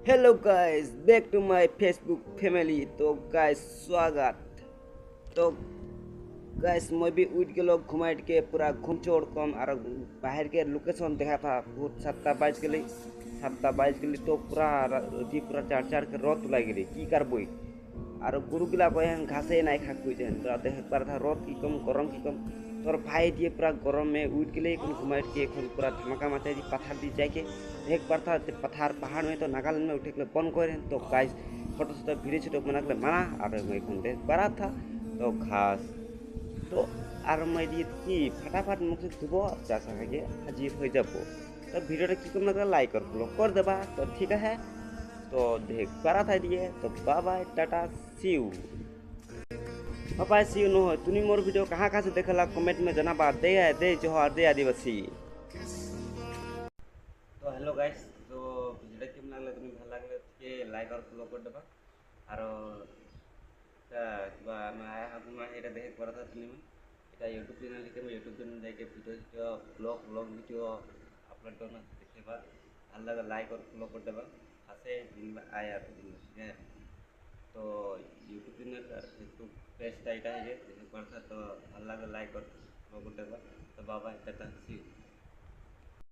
Hello guys back to my Facebook family. तो guys स्वागत। तो गाइस मैं भी उठ के लोग घुमाइट के पूरा घूम छोड़ कम और बाहर के लोकेशन देखा था। बहुत 7टा 22 तो पूरा पूरा चार चार के रथ लगे की करबई और गुरु गिला कहें घासे नहीं खाकुई जेन तो देख पार था रथ की कम गरम की कम तोर भाई दिए पूरा गरम में उठ के घुमाइट के पूरा धमाका मचाई दी पत्थर दी जाके देख पार था पत्थर पहाड़ में तो नागालैंड में उठे बंद करें तो गाइस फोटो शोटो भिडियो छिटो बना माना और मैं देख पारा था तो घास तो আর মই দিয়ে কি ফাটাফাট মুখ ধুব চাষা খাইয়ে আজি হয়ে যাব। তো ভিডিওটা কি করবো না লাইক और ফলো कर देबा तो ठीक है। तो देख पारा था दिए तो bye bye tata see you. Bye see you नो तुनी मोर वीडियो कहाँ कहाँ से देखला कमेंट में जनाबा दे जोहार दे आदिवासी। तो हेलो गाइस तो ভিডিওটা কেমন লাগলে তুমি ভালো লাগলে লাইক আর ফলো করে দেবা আর কিবা এটা দেখে করা था তুমি এটা यूट्यूब चैनल लिखे मैं यूट्यूब चैनल जाके वीडियो ब्लॉग वीडियो अपलोड करना देखेबा ভাল लगे लाइक और फॉलो कर देबा आसे दिन आया दिन ठीक है। तो यूट्यूब चैनल फेसबुक पेज टाइटा है ये देखे पड़ता तो ভাল लगे लाइक और फॉलो कर देबा। तो बाबा टाटा सी यू।